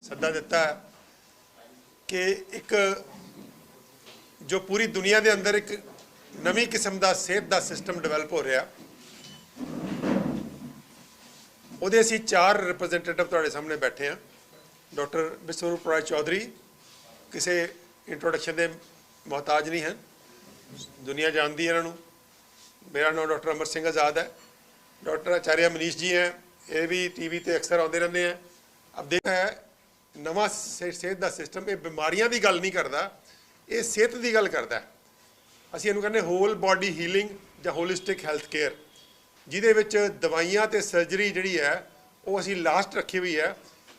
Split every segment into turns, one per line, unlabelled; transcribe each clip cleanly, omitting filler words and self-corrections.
सद्दा दिता है कि एक जो पूरी दुनिया के अंदर एक नवी किस्म का सेहत का सिस्टम डिवेलप हो रहा, ਉਹਦੇ ਅਸੀਂ 4 रिप्रजेंटेटिव ਤੁਹਾਡੇ सामने बैठे हैं। डॉक्टर विश्वरूप राय चौधरी किसी इंट्रोडक्शन के मोहताज नहीं हैं, दुनिया जानती है इन्हों। मेरा नाम डॉक्टर अमर सिंह आज़ाद है। डॉक्टर आचार्य मनीष जी हैं, ये भी टीवी पर अक्सर आते रहते हैं। अब देखा है नवा सेहत का सिस्टम, ये बीमारियां की गल नहीं करता, ये सेहत की गल करता है। ਅਸੀਂ ਇਹਨੂੰ ਕਹਿੰਦੇ ਹੋਲ बॉडी हीलिंग ਜਾਂ ਹੋਲਿਸਟਿਕ ਹੈਲਥ ਕੇਅਰ, ਜਿਹਦੇ ਵਿੱਚ ਦਵਾਈਆਂ ਤੇ ਸਰਜਰੀ ਜਿਹੜੀ ਹੈ ਉਹ ਅਸੀਂ ਲਾਸਟ ਰੱਖੀ ਹੋਈ ਹੈ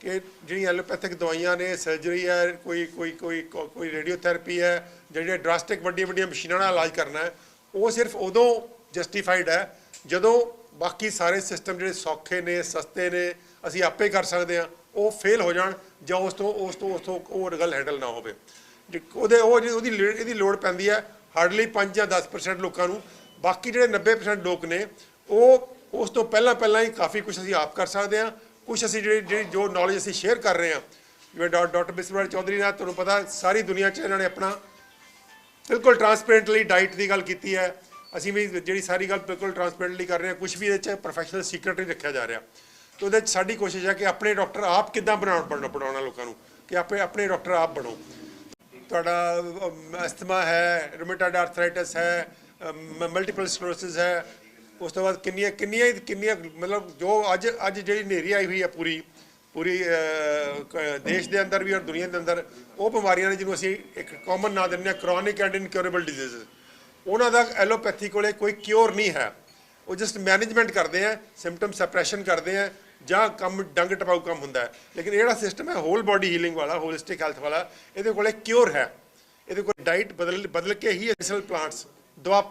ਕਿ ਜਿਹੜੀਆਂ ਐਲੋਪੈਥਿਕ ਦਵਾਈਆਂ ਨੇ, ਸਰਜਰੀ ਹੈ, ਕੋਈ ਰੇਡੀਓਥੈਰੇਪੀ ਹੈ, ਜਿਹੜੇ ਡਰਾਸਟਿਕ ਵੱਡੀਆਂ ਮਸ਼ੀਨਾਂ ਨਾਲ ਇਲਾਜ ਕਰਨਾ ਹੈ, ਉਹ ਸਿਰਫ ਉਦੋਂ ਜਸਟੀਫਾਈਡ ਹੈ ਜਦੋਂ ਬਾਕੀ ਸਾਰੇ ਸਿਸਟਮ ਜਿਹੜੇ ਸੌਖੇ ਨੇ, ਸਸਤੇ ਨੇ, ਅਸੀਂ ਆਪੇ ਕਰ ਸਕਦੇ ਹਾਂ, ਉਹ ਫੇਲ ਹੋ ਜਾਣ ਜਾਂ ਉਸ ਤੋਂ ਉਹ ਗੱਲ ਹੈਂਡਲ ਨਾ ਹੋਵੇ। ਇਹਦੀ ਲੋੜ ਪੈਂਦੀ ਹੈ ਹਾਰਡਲੀ 5 ਜਾਂ 10% ਲੋਕਾਂ ਨੂੰ। ਬਾਕੀ ਜਿਹੜੇ 90% ਲੋਕ ਨੇ ਉਹ ਉਸ ਤੋਂ ਪਹਿਲਾਂ ਹੀ ਕਾਫੀ ਕੁਝ ਅਸੀਂ ਆਪ ਕਰ ਸਕਦੇ ਹਾਂ। ਕੁਝ ਅਸੀਂ ਜਿਹੜੀ ਜੋ ਨੌਲੇਜ ਅਸੀਂ ਸ਼ੇਅਰ ਕਰ ਰਹੇ ਹਾਂ, ਜਿਵੇਂ ਡਾਕਟਰ ਵਿਸ਼ਵਰਾਜ ਚੌਧਰੀ ਨਾਲ ਤੁਹਾਨੂੰ ਪਤਾ ਸਾਰੀ ਦੁਨੀਆ 'ਚ ਇਹਨਾਂ ਨੇ ਆਪਣਾ ਬਿਲਕੁਲ ਟਰਾਂਸਪੇਰੈਂਟਲੀ ਡਾਈਟ ਦੀ ਗੱਲ ਕੀਤੀ ਹੈ। ਅਸੀਂ ਵੀ ਜਿਹੜੀ ਸਾਰੀ ਗੱਲ ਬਿਲਕੁਲ ਟਰਾਂਸਪੇਰੈਂਟਲੀ ਕਰ ਰਹੇ ਹਾਂ, ਕੁਝ ਵੀ ਇਹਦੇ 'ਚ ਪ੍ਰੋਫੈਸ਼ਨਲ ਸੀਕਰਟ ਨਹੀਂ ਰੱਖਿਆ ਜਾ ਰਿਹਾ। ਤਾਂ ਉਹਦੇ 'ਚ ਸਾਡੀ ਕੋਸ਼ਿਸ਼ ਹੈ ਕਿ ਆਪਣੇ ਡਾਕਟਰ ਆਪ ਕਿੱਦਾਂ ਬਣਾਉਣਾ ਲੋਕਾਂ ਨੂੰ, ਕਿ ਆਪਣੇ ਡਾਕਟਰ ਆਪ ਬਣੋ। ਤੁਹਾਡਾ ਅਸਥਮਾ ਹੈ, ਰੂਮੇਟਾਇਡ ਆਰਥਰਾਈਟਿਸ ਹੈ, ਮਲਟੀਪਲ ਸਕਲੈਰੋਸਿਸ ਹੈ, ਉਸ ਤੋਂ ਬਾਅਦ ਕਿੰਨੀਆਂ ਮਤਲਬ ਜੋ ਅੱਜ ਜਿਹੜੀ ਹਨੇਰੀ ਆਈ ਹੋਈ ਹੈ ਪੂਰੀ ਦੇਸ਼ ਦੇ ਅੰਦਰ ਵੀ ਔਰ ਦੁਨੀਆ ਦੇ ਅੰਦਰ, ਉਹ ਬਿਮਾਰੀਆਂ ਨੇ ਜਿਹਨੂੰ ਅਸੀਂ ਇੱਕ ਕਾਮਨ ਨਾਂ ਦਿੰਦੇ ਹਾਂ ਕਰੋਨਿਕ ਐਂਡ ਇਨਕਿਉਰੇਬਲ ਡਿਜ਼ੀਜ਼। ਉਹਨਾਂ ਦਾ ਐਲੋਪੈਥੀ ਕੋਲੇ ਕੋਈ ਕਿਉਰ ਨਹੀਂ ਹੈ, ਉਹ ਜਸਟ ਮੈਨੇਜਮੈਂਟ ਕਰਦੇ ਆ, ਸਿੰਪਟਮ ਸਪਰੈਸ਼ਨ ਕਰਦੇ ਆ ਜਾਂ ਕੰਮ ਡੰਗ ਟਪਾਊ ਕੰਮ ਹੁੰਦਾ ਹੈ। ਲੇਕਿਨ ਜਿਹੜਾ ਸਿਸਟਮ ਹੈ ਹੋਲ ਬॉडी ਹੀਲਿੰਗ ਵਾਲਾ, ਹੋਲਿਸਟਿਕ ਹੈਲਥ ਵਾਲਾ, ਇਹਦੇ ਕੋਲੇ ਕਿਉਰ ਹੈ। ਇਹਦੇ ਕੋਲ ਡਾਈਟ ਬਦਲ ਕੇ ਹੀ ਮੈਡੀਸਨਲ ਪਲਾਂਟਸ, ਦਵਾ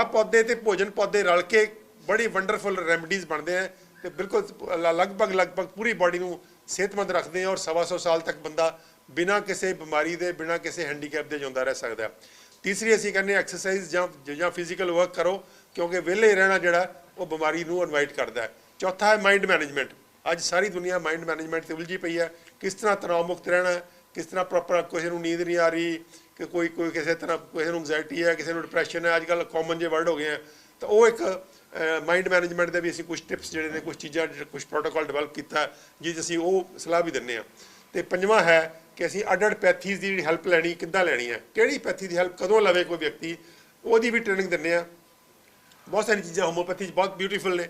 ਪੌਦੇ ਤੇ ਭੋਜਨ ਪੌਦੇ ਰਲ ਕੇ ਬੜੀ ਵੰਡਰਫੁਲ ਰੈਮਡੀਜ਼ ਬਣਦੇ ਆ ਤੇ ਬਿਲਕੁਲ ਲਗਭਗ ਪੂਰੀ ਬਾਡੀ ਨੂੰ ਸਿਹਤਮੰਦ ਰੱਖਦੇ ਆ ਔਰ 125 ਸਾਲ ਤੱਕ ਬੰਦਾ ਬਿਨਾਂ ਕਿਸੇ ਬਿਮਾਰੀ ਦੇ, ਬਿਨਾਂ ਕਿਸੇ ਹੈਂਡੀਕੈਪ ਦੇ ਜਿਉਂਦਾ ਰਹਿ ਸਕਦਾ। ਤੀਸਰੀ ਅਸੀਂ ਕਹਿੰਦੇ ਐਕਸਰਸਾਈਜ਼ ਜਾਂ ਫਿਜ਼ੀਕਲ ਵਰਕ ਕਰੋ, ਕਿਉਂਕਿ ਵਿਹਲੇ ਰਹਿਣਾ ਜਿਹੜਾ ਉਹ ਬਿਮਾਰੀ ਨੂੰ ਇਨਵਾਈਟ ਕਰਦਾ ਹੈ। ਚੌਥਾ ਹੈ ਮਾਈਂਡ ਮੈਨੇਜਮੈਂਟ। ਅੱਜ ਸਾਰੀ ਦੁਨੀਆ ਮਾਈਂਡ ਮੈਨੇਜਮੈਂਟ 'ਤੇ ਉਲਝੀ ਪਈ ਹੈ। ਕਿਸ ਤਰ੍ਹਾਂ ਤਣਾਅ ਮੁਕਤ ਰਹਿਣਾ, ਕਿਸ ਤਰ੍ਹਾਂ ਪ੍ਰੋਪਰ, ਕਿਸੇ ਨੂੰ ਨੀਂਦ ਨਹੀਂ ਆ ਰਹੀ, ਕਿ ਕੋਈ ਕਿਸੇ ਤਰ੍ਹਾਂ ਕਿਸੇ ਨੂੰ ਐਂਗਜ਼ਾਇਟੀ ਹੈ, ਕਿਸੇ ਨੂੰ ਡਿਪਰੈਸ਼ਨ ਹੈ, ਅੱਜ ਕੱਲ੍ਹ ਕਾਮਨ ਜਿਹੇ ਵਰਡ ਹੋ ਗਏ ਆ। ਤਾਂ ਉਹ ਇੱਕ ਮਾਈਂਡ ਮੈਨੇਜਮੈਂਟ ਦੇ ਵੀ ਅਸੀਂ ਕੁਝ ਟਿਪਸ ਜਿਹੜੇ ਨੇ, ਕੁਝ ਚੀਜ਼ਾਂ, ਕੁਝ ਪ੍ਰੋਟੋਕੋਲ ਡਿਵੈਲਪ ਕੀਤਾ ਜਿਸ ਅਸੀਂ ਉਹ ਸਲਾਹ ਵੀ ਦਿੰਦੇ ਹਾਂ। ਅਤੇ ਪੰਜਵਾਂ ਹੈ ਕਿ ਅਸੀਂ ਅੱਡ ਪੈਥੀਜ਼ ਦੀ ਜਿਹੜੀ ਹੈਲਪ ਲੈਣੀ, ਕਿੱਦਾਂ ਲੈਣੀ ਹੈ, ਕਿਹੜੀ ਪੈਥੀ ਦੀ ਹੈਲਪ ਕਦੋਂ ਲਵੇ ਕੋਈ ਵਿਅਕਤੀ, ਉਹਦੀ ਵੀ ਟ੍ਰੇਨਿੰਗ ਦਿੰਦੇ ਹਾਂ। ਬਹੁਤ ਸਾਰੀ ਚੀਜ਼ਾਂ ਹੋਮੋਪੈਥੀ 'ਚ ਬਹੁਤ ਬਿਊਟੀਫੁਲ ਨੇ,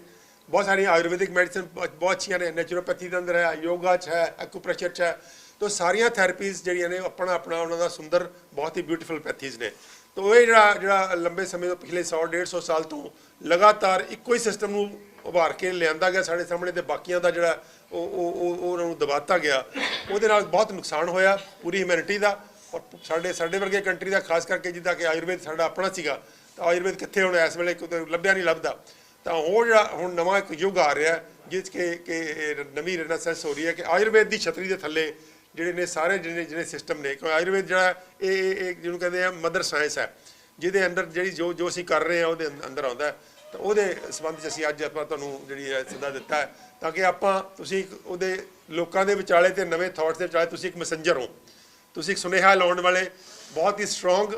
ਬਹੁਤ ਸਾਰੀਆਂ ਆਯੁਰਵੈਦਿਕ ਮੈਡੀਸਨ ਬਹੁਤ ਅੱਛੀਆਂ ਨੇ, ਨੈਚੁਰੋਪੈਥੀ ਦੇ ਅੰਦਰ ਹੈ, ਯੋਗਾ 'ਚ ਹੈ, ਐਕੂਪ੍ਰੈਸ਼ਰ 'ਚ ਹੈ। ਤਾਂ ਸਾਰੀਆਂ ਥੈਰੇਪੀਜ਼ ਜਿਹੜੀਆਂ ਨੇ ਆਪਣਾ ਉਹਨਾਂ ਦਾ ਸੁੰਦਰ ਬਹੁਤ ਹੀ ਬਿਊਟੀਫੁਲ ਪੈਥੀਜ਼ ਨੇ। ਤਾਂ ਉਹ ਜਿਹੜਾ ਲੰਬੇ ਸਮੇਂ ਤੋਂ ਪਿਛਲੇ 100-150 ਸਾਲ ਤੋਂ ਲਗਾਤਾਰ ਇੱਕੋ ਹੀ ਸਿਸਟਮ ਨੂੰ ਉਭਾਰ ਕੇ ਲਿਆਂਦਾ ਗਿਆ ਸਾਡੇ ਸਾਹਮਣੇ, ਅਤੇ ਬਾਕੀਆਂ ਦਾ ਜਿਹੜਾ ਉਹਨਾਂ ਨੂੰ ਦਬਾਤਾ ਗਿਆ, ਉਹਦੇ ਨਾਲ ਬਹੁਤ ਨੁਕਸਾਨ ਹੋਇਆ ਪੂਰੀ ਹਿਊਮੈਨਿਟੀ ਦਾ ਔਰ ਸਾਡੇ ਵਰਗੇ ਕੰਟਰੀ ਦਾ, ਖਾਸ ਕਰਕੇ ਜਿੱਦਾਂ ਕਿ ਆਯੁਰਵੇਦ ਸਾਡਾ ਆਪਣਾ ਸੀਗਾ। ਤਾਂ ਆਯੁਰਵੇਦ ਕਿੱਥੇ ਹੁਣ ਇਸ ਵੇਲੇ ਲੱਭਿਆ ਨਹੀਂ ਲੱਭਦਾ। ਤਾਂ ਉਹ ਜਿਹੜਾ ਹੁਣ ਨਵਾਂ ਇੱਕ ਯੁੱਗ ਆ ਰਿਹਾ ਜਿਸ ਕਿ ਨਵੀਂ ਰੇਨੈਸੈਂਸ ਹੋ ਰਹੀ ਹੈ ਕਿ ਆਯੁਰਵੇਦ ਦੀ ਛਤਰੀ ਦੇ ਥੱਲੇ ਜਿਹੜੇ ਨੇ ਸਾਰੇ ਜਿਹੜੇ ਸਿਸਟਮ ਨੇ, ਕਿਉਂਕਿ ਆਯੁਰਵੇਦ ਜਿਹੜਾ ਇਹ ਜਿਹਨੂੰ ਕਹਿੰਦੇ ਆ ਮਦਰ ਸਾਇੰਸ ਹੈ, ਜਿਹਦੇ ਅੰਦਰ ਜਿਹੜੀ ਜੋ ਅਸੀਂ ਕਰ ਰਹੇ ਹਾਂ ਉਹਦੇ ਅੰਦਰ ਆਉਂਦਾ। ਤਾਂ ਉਹਦੇ ਸੰਬੰਧ 'ਚ ਅਸੀਂ ਅੱਜ ਆਪਾਂ ਤੁਹਾਨੂੰ ਜਿਹੜੀ ਹੈ ਸੱਦਾ ਦਿੱਤਾ ਹੈ ਤਾਂ ਕਿ ਤੁਸੀਂ ਉਹਦੇ ਲੋਕਾਂ ਦੇ ਵਿਚਾਲੇ ਅਤੇ ਨਵੇਂ ਥਾਟਸ ਦੇ ਵਿਚਾਲੇ ਤੁਸੀਂ ਇੱਕ ਮੈਸੇਂਜਰ ਹੋ, ਤੁਸੀਂ ਇੱਕ ਸੁਨੇਹਾ ਲਾਉਣ ਵਾਲੇ ਬਹੁਤ ਹੀ ਸਟਰੋਂਗ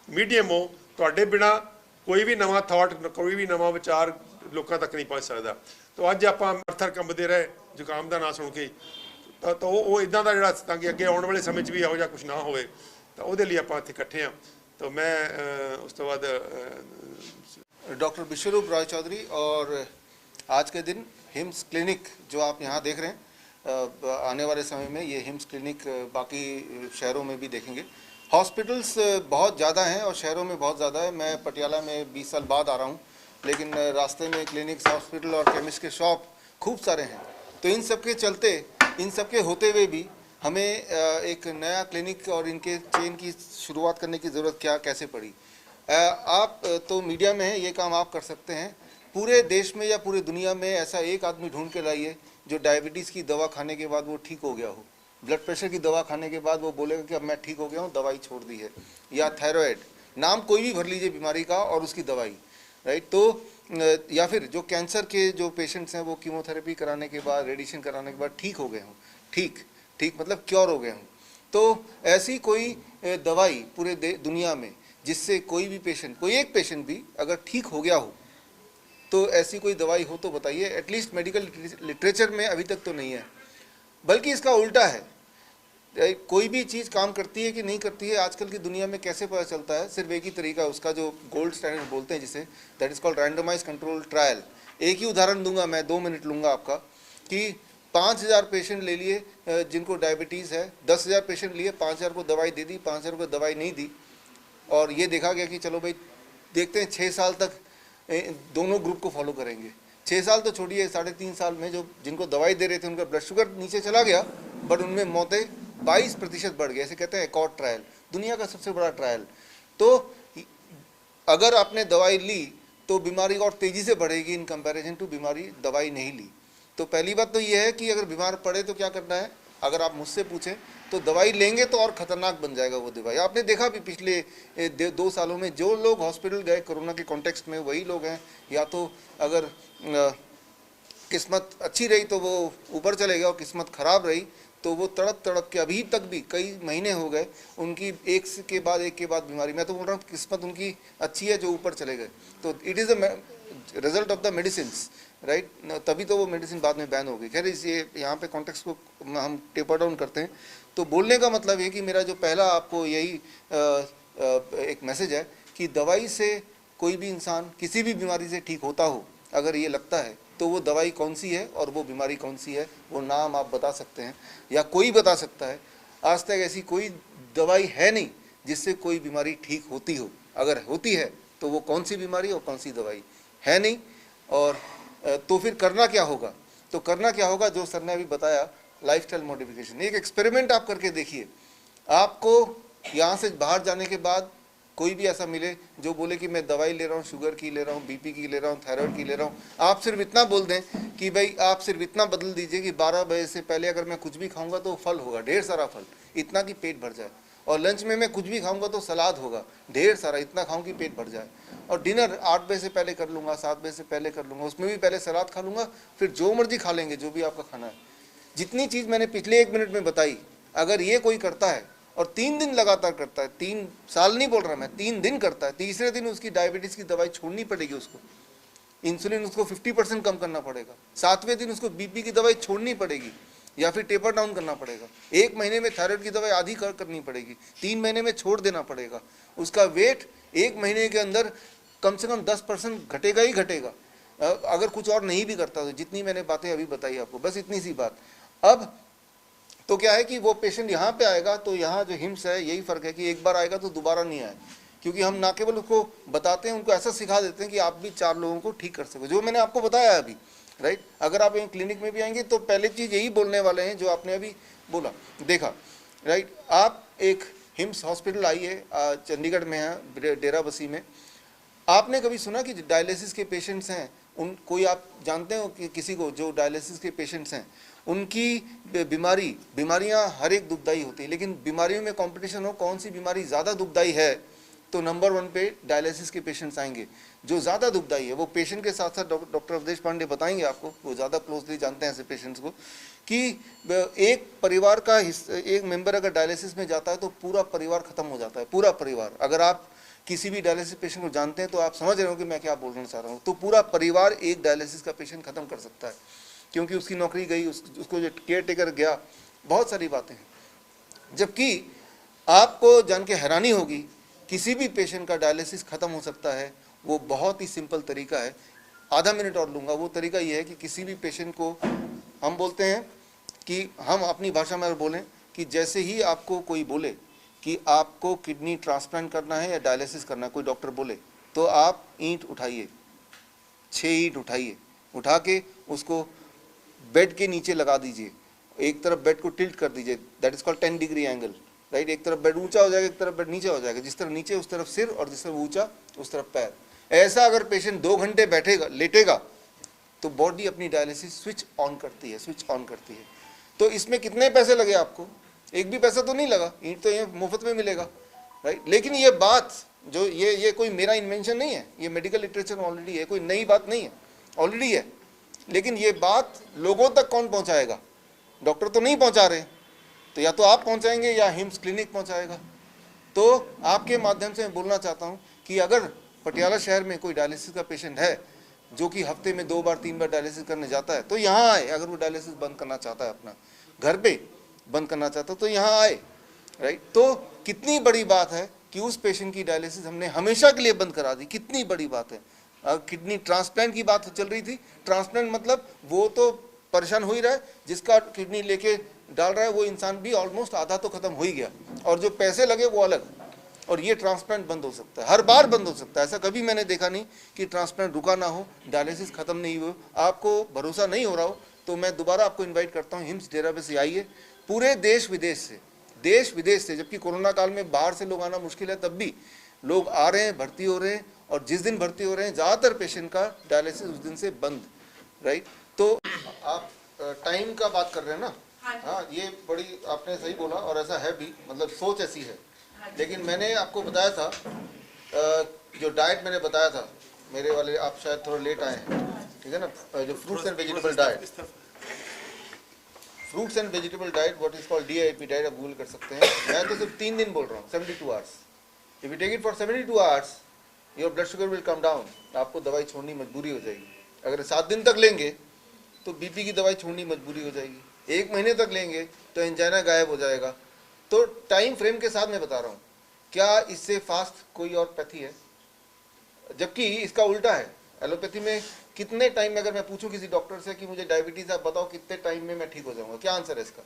ਮੀਡੀਅਮ ਹੋ। ਤੁਹਾਡੇ ਬਿਨਾਂ ਕੋਈ ਵੀ ਨਵਾਂ ਥਾਟ, ਕੋਈ ਵੀ ਨਵਾਂ ਵਿਚਾਰ ਲੋਕਾਂ ਤੱਕ ਨਹੀਂ ਪਹੁੰਚ ਸਕਦਾ। ਤਾਂ ਅੱਜ ਆਪਾਂ ਅਰਥਰ ਕੰਬਦੇ ਰਹੇ ਜ਼ੁਕਾਮ ਦਾ ਨਾਂ ਸੁਣ ਕੇ, ਤਾਂ ਉਹ ਇੱਦਾਂ ਦਾ ਜਿਹੜਾ ਤਾਂ ਕਿ ਅੱਗੇ ਆਉਣ ਵਾਲੇ ਸਮੇਂ 'ਚ ਵੀ ਇਹੋ ਜਿਹਾ ਕੁਛ ਨਾ ਹੋਵੇ, ਤਾਂ ਉਹਦੇ ਲਈ ਆਪਾਂ ਇੱਥੇ ਇਕੱਠੇ ਹਾਂ। ਤਾਂ मैं उस तो बाद
डॉक्टर विश्वरूप राय चौधरी और आज के दिन हिम्स क्लिनिक जो आप यहाँ देख रहे हैं, आने वाले समय में ये हिम्स क्लिनिक बाकी शहरों में भी देखेंगे। हॉस्पिटल्स बहुत ज़्यादा हैं और शहरों में बहुत ज़्यादा है। मैं पटियाला में 20 साल बाद आ रहा हूँ, लेकिन रास्ते में क्लिनिक्स, हॉस्पिटल और केमिस्ट के शॉप खूब सारे हैं। तो इन सब के चलते, इन सब के होते हुए भी हमें एक नया क्लिनिक और इनके चेन की शुरुआत करने की ज़रूरत कैसे पड़ी। आप तो मीडिया में हैं, ये काम आप कर सकते हैं। पूरे देश में या पूरी दुनिया में ऐसा एक आदमी ढूंढ के लाइए जो डायबिटीज़ की दवा खाने के बाद वो ठीक हो गया हो, ब्लड प्रेशर की दवा खाने के बाद वो बोलेगा कि अब मैं ठीक हो गया हूँ, दवाई छोड़ दी है। या थायराइड, नाम कोई भी भर लीजिए बीमारी का और उसकी दवाई, राइट। तो या फिर जो कैंसर के जो पेशेंट्स हैं वो कीमोथेरेपी कराने के बाद, रेडिएशन कराने के बाद ठीक हो गए हों, ठीक ठीक मतलब क्योर हो गए हूँ। तो ऐसी कोई दवाई पूरे दुनिया में जिससे कोई भी पेशेंट, कोई एक पेशेंट भी अगर ठीक हो गया हो, तो ऐसी कोई दवाई हो तो बताइए। एटलीस्ट मेडिकल लिटरेचर में अभी तक तो नहीं है, बल्कि इसका उल्टा है। कोई भी चीज़ काम करती है कि नहीं करती है आजकल की दुनिया में कैसे पता चलता है? सिर्फ एक ही तरीका, उसका जो गोल्ड स्टैंडर्ड बोलते हैं जिसे, that is called randomise control trial. एक ही उदाहरण दूंगा मैं, 2 मिनट लूंगा आपका, कि 5000 पेशेंट ले लिए जिनको डायबिटीज़ है, 10,000 पेशेंट लिए, 5000 को दवाई दे दी, 5000 को दवाई नहीं दी, और ये देखा गया कि चलो भाई देखते हैं 6 साल तक दोनों ग्रुप को फॉलो करेंगे। 6 साल तो छोड़िए, 3.5 साल में जो जिनको दवाई दे रहे थे उनका ब्लड शुगर नीचे चला गया, बट उनमें मौतें 22% बढ़ गई। ऐसे कहते हैं एकॉर्ड ट्रायल, दुनिया का सबसे बड़ा ट्रायल। तो अगर आपने दवाई ली तो बीमारी और तेज़ी से बढ़ेगी इन कंपैरिजन टू बीमारी दवाई नहीं ली। तो पहली बात तो ये है कि अगर बीमार पड़े तो क्या करना है, अगर आप मुझसे पूछें तो दवाई लेंगे तो और ख़तरनाक बन जाएगा वो दवाई। आपने देखा भी पिछले 2 सालों में जो लोग हॉस्पिटल गए कोरोना के कॉन्टेक्स्ट में, वही लोग हैं, या तो अगर किस्मत अच्छी रही तो वो ऊपर चले गए, और किस्मत ख़राब रही तो वो तड़प तड़प के अभी तक भी कई महीने हो गए उनकी एक के बाद बीमारी। मैं तो बोल रहा हूँ किस्मत उनकी अच्छी है जो ऊपर चले गए। तो it is the result of the medicines, right. तभी तो वो मेडिसिन बाद में बैन हो गई। खैर, इस ये यहाँ पे कॉन्टेक्स्ट को हम टेपर डाउन करते हैं। तो बोलने का मतलब ये कि मेरा जो पहला आपको यही एक मैसेज है कि दवाई से कोई भी इंसान किसी भी बीमारी से ठीक होता हो, अगर ये लगता है तो वो दवाई कौन सी है और वो बीमारी कौन सी है, वो नाम आप बता सकते हैं या कोई बता सकता है। आज तक ऐसी कोई दवाई है नहीं जिससे कोई बीमारी ठीक होती हो। अगर होती है तो वो कौन सी बीमारी और कौन सी दवाई है नहीं। और तो फिर करना क्या होगा? तो करना क्या होगा जो सर ने अभी बताया, लाइफस्टाइल मॉडिफिकेशन। एक एक्सपेरिमेंट आप करके देखिए। आपको यहाँ से बाहर जाने के बाद कोई भी ऐसा मिले जो बोले कि मैं दवाई ले रहा हूँ, शुगर की ले रहा हूँ, बीपी की ले रहा हूँ, थायराइड की ले रहा हूँ, आप सिर्फ इतना बोल दें कि भाई आप सिर्फ इतना बदल दीजिए कि 12 बजे से पहले अगर मैं कुछ भी खाऊंगा तो फल होगा, ढेर सारा फल, इतना कि पेट भर जाए। और लंच में मैं कुछ भी खाऊंगा तो सलाद होगा, ढेर सारा, इतना खाऊं कि पेट भर जाए। और डिनर 8 बजे से पहले कर लूँगा, 7 बजे से पहले कर लूँगा, उसमें भी पहले सलाद खा लूँगा, फिर जो मर्जी खा लेंगे, जो भी आपका खाना है। जितनी चीज़ मैंने पिछले 1 मिनट में बताई, अगर ये कोई करता है और 3 दिन लगातार करता है, 3 साल नहीं बोल रहा मैं, 3 दिन करता है, तीसरे दिन उसकी डायबिटीज़ की दवाई छोड़नी पड़ेगी, उसको इंसुलिन उसको 50% कम करना पड़ेगा, 7वें दिन उसको बीपी की दवाई छोड़नी पड़ेगी या फिर टेपर डाउन करना पड़ेगा। 1 महीने में थायराइड की दवाई आधी करनी पड़ेगी, 3 महीने में छोड़ देना पड़ेगा। उसका वेट 1 महीने के अंदर कम से कम 10% घटेगा ही घटेगा, अगर कुछ और नहीं भी करता तो। जितनी मैंने बातें अभी बताई आपको, बस इतनी सी बात। अब तो क्या है कि वो पेशेंट यहाँ पे आएगा तो यहाँ जो हिम्स है, यही फ़र्क है कि एक बार आएगा तो दोबारा नहीं आए, क्योंकि हम ना केवल उसको बताते हैं, उनको ऐसा सिखा देते हैं कि आप भी 4 लोगों को ठीक कर सको, जो मैंने आपको बताया अभी, राइट। अगर आप यहीं क्लिनिक में भी आएंगे तो पहले चीज़ यही बोलने वाले हैं जो आपने अभी बोला, देखा, राइट। आप एक हिम्स हॉस्पिटल आइए, चंडीगढ़ में है, डेरा बसी में। आपने कभी सुना कि डायलिसिस के पेशेंट्स हैं, उन कोई आप जानते हो कि किसी को जो डायलिसिस के पेशेंट्स हैं, उनकी बीमारियां हर एक दुखदाई होती है, लेकिन बीमारियों में कंपटीशन हो कौन सी बीमारी ज़्यादा दुखदाई है, तो नंबर 1 पे डायलिसिस के पेशेंट्स आएंगे। जो ज़्यादा दुखदाई है वो पेशेंट के साथ साथ डॉक्टर अवधेश पांडे बताएंगे आपको, वो ज़्यादा क्लोजली जानते हैं ऐसे पेशेंट्स को, कि एक परिवार का एक मेंबर अगर डायलिसिस में जाता है तो पूरा परिवार ख़त्म हो जाता है, पूरा परिवार। अगर आप किसी भी डायलिसिस पेशेंट को जानते हैं तो आप समझ रहे हो कि मैं क्या बोलना चाह रहा हूँ। तो पूरा परिवार एक डायलिसिस का पेशेंट ख़त्म कर सकता है, क्योंकि उसकी नौकरी गई, उसको जो केयर टेकर गया, बहुत सारी बातें हैं। जबकि आपको जान के हैरानी होगी, किसी भी पेशेंट का डायलिसिस ख़त्म हो सकता है। वो बहुत ही सिंपल तरीका है, आधा मिनट और लूँगा। वो तरीका ये है कि किसी भी पेशेंट को हम बोलते हैं कि हम अपनी भाषा में बोलें कि जैसे ही आपको कोई बोले कि आपको किडनी ट्रांसप्लांट करना है या डायलिसिस करना है, कोई डॉक्टर बोले, तो आप ईंट उठाइए, 6 ईंट उठाइए, उठा के उसको बेड के नीचे लगा दीजिए, एक तरफ बेड को टिल्ट कर दीजिए, that is called 10 degree angle, right. एक तरफ बेड ऊंचा हो जाएगा, एक तरफ बेड नीचे हो जाएगा, जिस तरफ नीचे उस तरफ सिर और जिस तरफ ऊंचा उस तरफ पैर। ऐसा अगर पेशेंट 2 घंटे बैठेगा, लेटेगा, तो बॉडी अपनी डायलिसिस स्विच ऑन करती है। तो इसमें कितने पैसे लगे आपको? एक भी पैसा तो नहीं लगा, ईंट तो ये मुफ्त में मिलेगा, राइट। लेकिन ये बात जो ये कोई मेरा इन्वेंशन नहीं है, ये मेडिकल लिटरेचर में ऑलरेडी है, कोई नई बात नहीं है, ऑलरेडी है। लेकिन ये बात लोगों तक कौन पहुंचाएगा? डॉक्टर तो नहीं पहुंचा रहे, तो या तो आप पहुंचाएंगे या हिम्स क्लिनिक पहुंचाएगा। तो आपके माध्यम से मैं बोलना चाहता हूं कि अगर पटियाला शहर में कोई डायलिसिस का पेशेंट है जो कि हफ्ते में 2 बार 3 बार डायलिसिस करने जाता है, तो यहाँ आए। अगर वो डायलिसिस बंद करना चाहता है, अपना घर पे बंद करना चाहता है, तो यहाँ आए, राइट। तो कितनी बड़ी बात है कि उस पेशेंट की डायलिसिस हमने हमेशा के लिए बंद करा दी, कितनी बड़ी बात है। किडनी ट्रांसप्लांट की बात चल रही थी, ट्रांसप्लांट मतलब वो तो परेशान हो ही रहा है, जिसका किडनी लेके डाल रहा है वो इंसान भी ऑलमोस्ट आधा तो खत्म हो ही गया, और जो पैसे लगे वो अलग। और ये ट्रांसप्लांट बंद हो सकता है, हर बार बंद हो सकता है। ऐसा कभी मैंने देखा नहीं कि ट्रांसप्लांट रुका ना हो, डायलिसिस खत्म नहीं हो। आपको भरोसा नहीं हो रहा हो तो मैं दोबारा आपको इन्वाइट करता हूँ, हिम्स डेरा से आइए। पूरे देश विदेश से, जबकि कोरोना काल में बाहर से लोग आना मुश्किल है, तब भी लोग आ रहे हैं, भर्ती हो रहे हैं। और जिस दिन भर्ती हो रहे हैं ज़्यादातर पेशेंट का डायलिसिस उस दिन से बंद, राइट। तो आप टाइम का बात कर रहे हैं ना? हाँ, ये बड़ी आपने सही बोला, और ऐसा है भी, मतलब सोच ऐसी है। लेकिन मैंने आपको बताया था, जो डाइट मैंने बताया था मेरे वाले, आप शायद थोड़ा लेट आए हैं, ठीक है ना, जो fruits and vegetable diet, fruits and vegetable diet, what is called DIP diet, आप गूगल कर सकते हैं। मैं तो सिर्फ 3 दिन बोल रहा हूँ, 72 hours. If you take it for 72 hours, your blood sugar will come down. आपको दवाई छोड़नी मजबूरी हो जाएगी। अगर 7 दिन तक लेंगे तो BP की दवाई छोड़नी मजबूरी हो जाएगी। 1 महीने तक लेंगे तो एंजाइना गायब हो जाएगा। तो टाइम फ्रेम के साथ मैं बता रहा हूँ, क्या इससे फास्ट कोई और पैथी है? जबकि इसका उल्टा है। एलोपैथी में कितने टाइम में, अगर मैं पूछूं किसी डॉक्टर से कि मुझे डायबिटीज, आप बताओ कितने टाइम में मैं ठीक हो जाऊंगा, क्या आंसर है इसका?